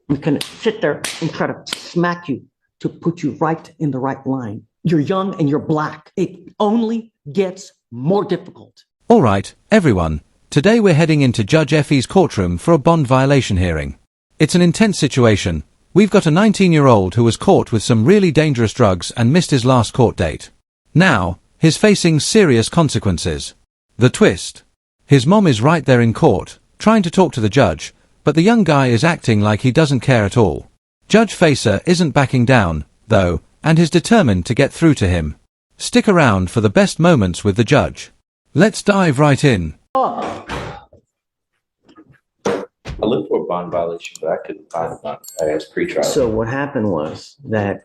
I'm going to sit there and try to smack you to put you right in the right line. You're young and you're black. It only gets more difficult. All right, everyone. Today we're heading into Judge Effie's courtroom for a bond violation hearing. It's an intense situation. We've got a 19-year-old who was caught with some really dangerous drugs and missed his last court date. Now, he's facing serious consequences. The twist. His mom is right there in court, trying to talk to the judge, but the young guy is acting like he doesn't care at all. Judge Facer isn't backing down, though, and is determined to get through to him. Stick around for the best moments with the judge. Let's dive right in. I looked for a bond violation, but I couldn't find a bond. I asked pretrial. So what happened was that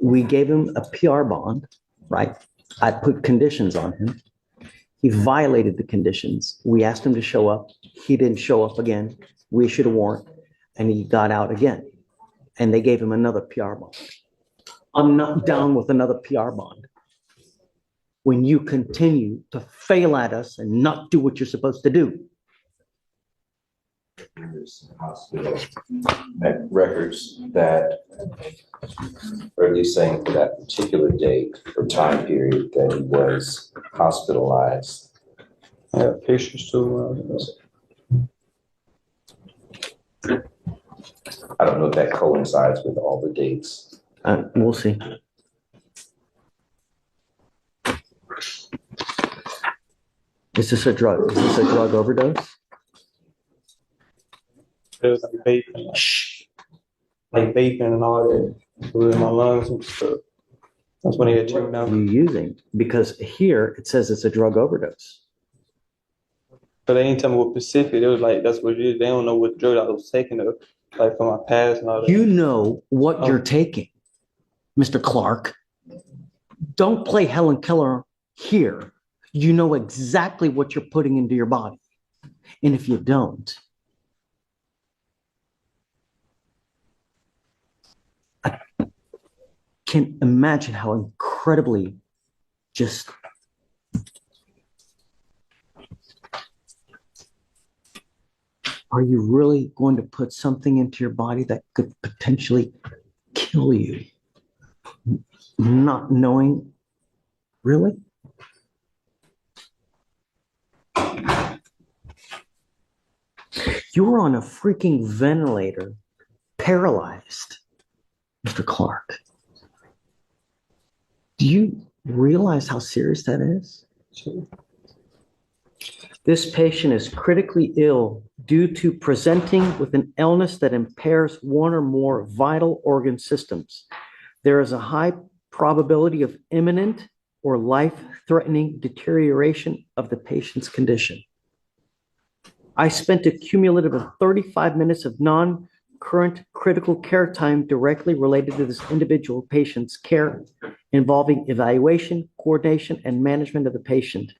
we gave him a PR bond, right? I put conditions on him. He violated the conditions. We asked him to show up. He didn't show up again. We issued a warrant and he got out again. And they gave him another PR bond. I'm not down with another PR bond. When you continue to fail at us and not do what you're supposed to do. There's hospital records that, or at least saying for that particular date or time period that he was hospitalized. I have pictures too. I don't know if that coincides with all the dates. We'll see. Is this a drug? Is this a drug overdose? It was like vaping and all that. It was in my lungs and stuff. That's when he had checked out. What are you using? Because here it says it's a drug overdose. But they didn't tell me what specific. It was like, that's what it is. They don't know what drug I was taking, like for my past and all that. You know what you're taking, Mr. Clark. Don't play Helen Keller here. You know exactly what you're putting into your body. And if you don't, I can imagine how incredibly just are you really going to put something into your body that could potentially kill you? Not knowing, really? You're on a freaking ventilator, paralyzed, Mr. Clark. Do you realize how serious that is? Sure. This patient is critically ill due to presenting with an illness that impairs one or more vital organ systems. There is a high probability of imminent or life-threatening deterioration of the patient's condition. I spent a cumulative of 35 minutes of non-current critical care time directly related to this individual patient's care, involving evaluation, coordination, and management of the patient.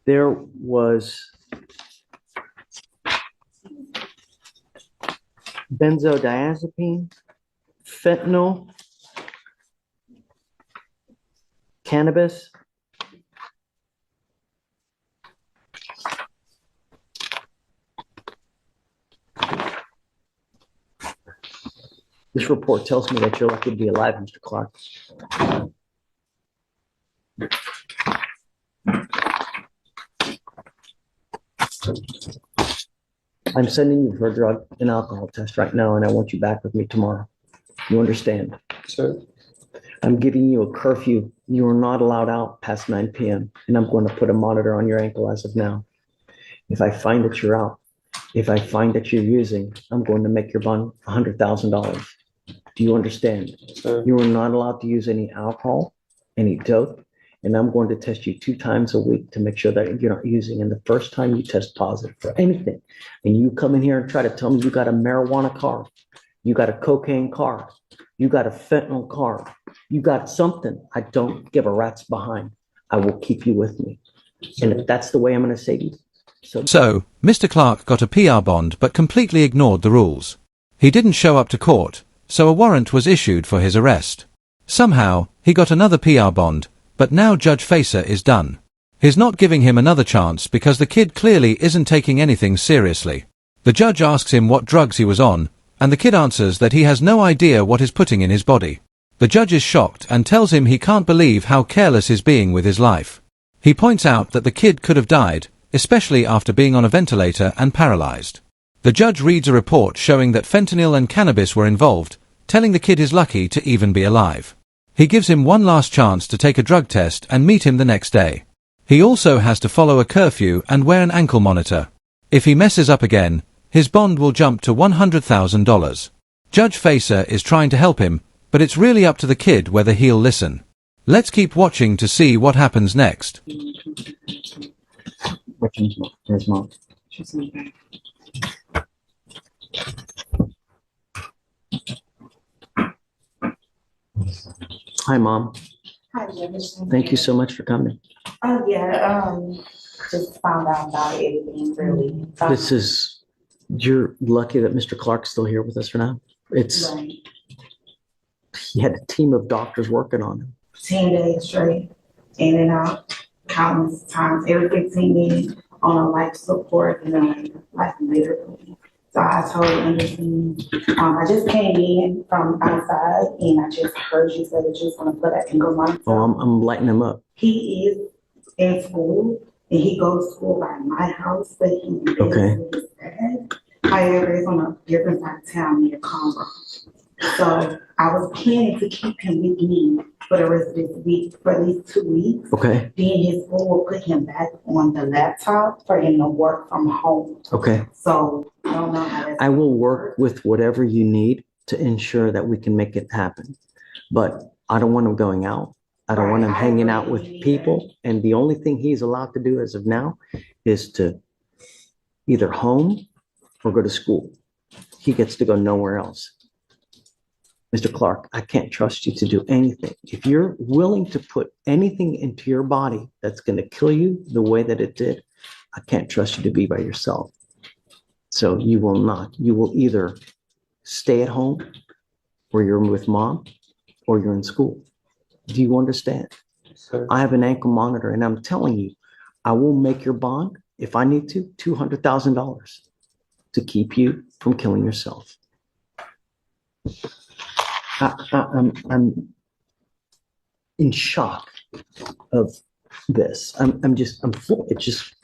There was benzodiazepine, fentanyl, cannabis, this report tells me that you're lucky to be alive, Mr. Clark. I'm sending you for a drug and alcohol test right now, and I want you back with me tomorrow. You understand? Sure. I'm giving you a curfew. You are not allowed out past 9 p.m., and I'm going to put a monitor on your ankle as of now. If I find that you're out, if I find that you're using, I'm going to make your bond $100,000. Do you understand? Sure. You are not allowed to use any alcohol, any dope, and I'm going to test you 2 times a week to make sure that you're not using. And the first time you test positive for anything, and you come in here and try to tell me you got a marijuana car, you got a cocaine car, you got a fentanyl car, you got something, I don't give a rat's behind. I will keep you with me. And if that's the way I'm going to say to you. So, Mr. Clark got a PR bond but completely ignored the rules. He didn't show up to court, so a warrant was issued for his arrest. Somehow, he got another PR bond, but now Judge Facer is done. He's not giving him another chance because the kid clearly isn't taking anything seriously. The judge asks him what drugs he was on, and the kid answers that he has no idea what he's putting in his body. The judge is shocked and tells him he can't believe how careless he's being with his life. He points out that the kid could have died, especially after being on a ventilator and paralyzed. The judge reads a report showing that fentanyl and cannabis were involved, telling the kid he's lucky to even be alive. He gives him one last chance to take a drug test and meet him the next day. He also has to follow a curfew and wear an ankle monitor. If he messes up again, his bond will jump to $100,000. Judge Facer is trying to help him, but it's really up to the kid whether he'll listen. Let's keep watching to see what happens next. Where's mom? Hi, Mom. Hi, Jefferson. Thank you so much for coming. Oh, yeah, just found out about everything, really. This is, you're lucky that Mr. Clark's still here with us for now. It's, Right. he had a team of doctors working on him. 10 days straight, in and out, countless times, every 15 minutes on a life support, like literally. So I totally understand. I just came in from outside and I just heard you say that you was gonna put an ankle monitor. Oh, I'm lighting him up. He is in school and he goes to school by my house, but he lives Okay. with his dad. However, it's on a different side of town near Conroe. So I was planning to keep him with me for the rest of this week, for at least 2 weeks. Okay, Then his school will put him back on the laptop for him to work from home. okay. So I don't know how that's. I will work with whatever you need to ensure that we can make it happen. But I don't want him going out. I don't want him hanging out with people. And the only thing he's allowed to do as of now is to either home or go to school. He gets to go nowhere else. Mr. Clark, I can't trust you to do anything. If you're willing to put anything into your body that's going to kill you the way that it did, I can't trust you to be by yourself. So you will not. You will either stay at home or you're with mom or you're in school. Do you understand? Sir. I have an ankle monitor and I'm telling you, I will make your bond, if I need to, $200,000 to keep you from killing yourself. I'm in shock of this. I'm full. It's just,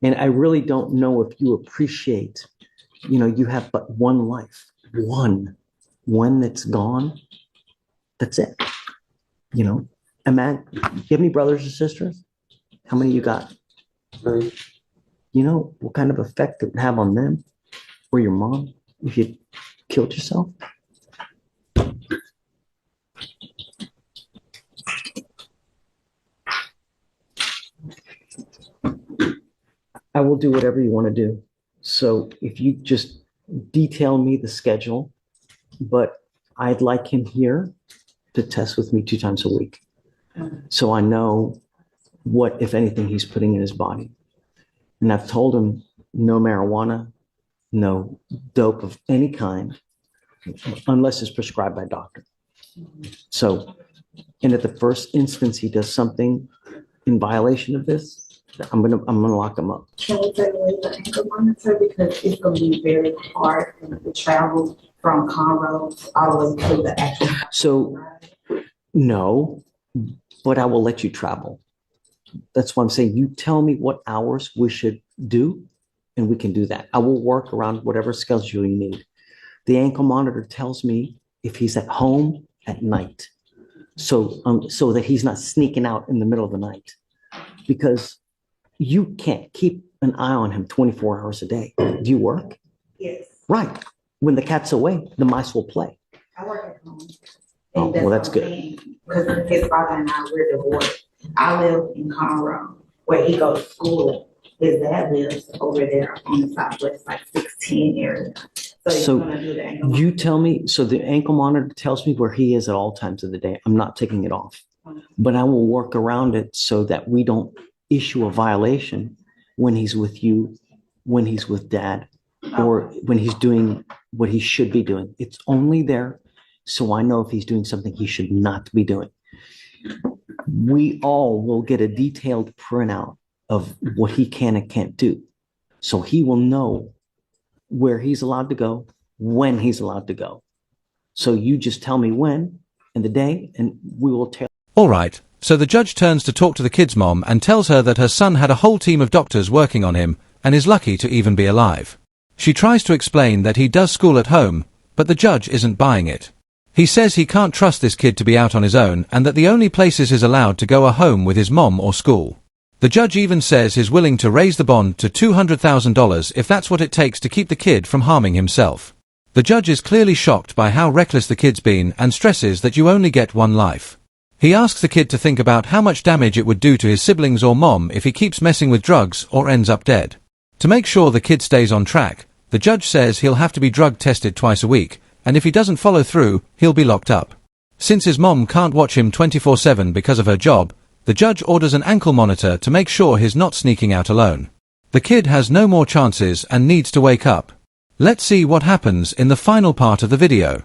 and I really don't know if you appreciate, you have but one life, one that's gone. That's it. Man, you have any brothers or sisters? How many you got? Right. You know what kind of effect it would have on them or your mom if you killed yourself? I will do whatever you want to do. So if you just detail me the schedule, but I'd like him here to test with me 2 times a week. So I know what, if anything, he's putting in his body. And I've told him no marijuana, no dope of any kind, unless it's prescribed by a doctor. So, and at the first instance he does something in violation of this, I'm gonna lock him up. Can we take away the ankle monitor because it's gonna be very hard for him to travel from Conroe all the way to the actual. So, no, but I will let you travel. That's why I'm saying you tell me what hours we should do, and we can do that. I will work around whatever schedule you need. The ankle monitor tells me if he's at home at night, so that he's not sneaking out in the middle of the night, because you can't keep an eye on him 24 hours a day. Do you work? Yes, Right. When the cat's away, the mice will play. I work at home. Oh, well, that's good. Because his father and I, we're divorced. I live in Conroe, where he goes to school. His dad lives over there on the southwest, like 16 area. So he's So gonna do the ankle. you tell me, so the ankle monitor tells me where he is at all times of the day. I'm not taking it off, but I will work around it so that we don't issue a violation when he's with you, when he's with dad, or when he's doing what he should be doing. It's only there so I know if he's doing something he should not be doing. we all will get a detailed printout of what he can and can't do. So he will know where he's allowed to go, when he's allowed to go. So you just tell me when and the day, and we will tell. All right, so the judge turns to talk to the kid's mom and tells her that her son had a whole team of doctors working on him and is lucky to even be alive. She tries to explain that he does school at home, but the judge isn't buying it. He says he can't trust this kid to be out on his own and that the only places he's allowed to go are home with his mom or school. The judge even says he's willing to raise the bond to $200,000 if that's what it takes to keep the kid from harming himself. The judge is clearly shocked by how reckless the kid's been and stresses that you only get one life. He asks the kid to think about how much damage it would do to his siblings or mom if he keeps messing with drugs or ends up dead. To make sure the kid stays on track, the judge says he'll have to be drug tested twice a week, and if he doesn't follow through, he'll be locked up. Since his mom can't watch him 24/7 because of her job, the judge orders an ankle monitor to make sure he's not sneaking out alone. The kid has no more chances and needs to wake up. Let's see what happens in the final part of the video.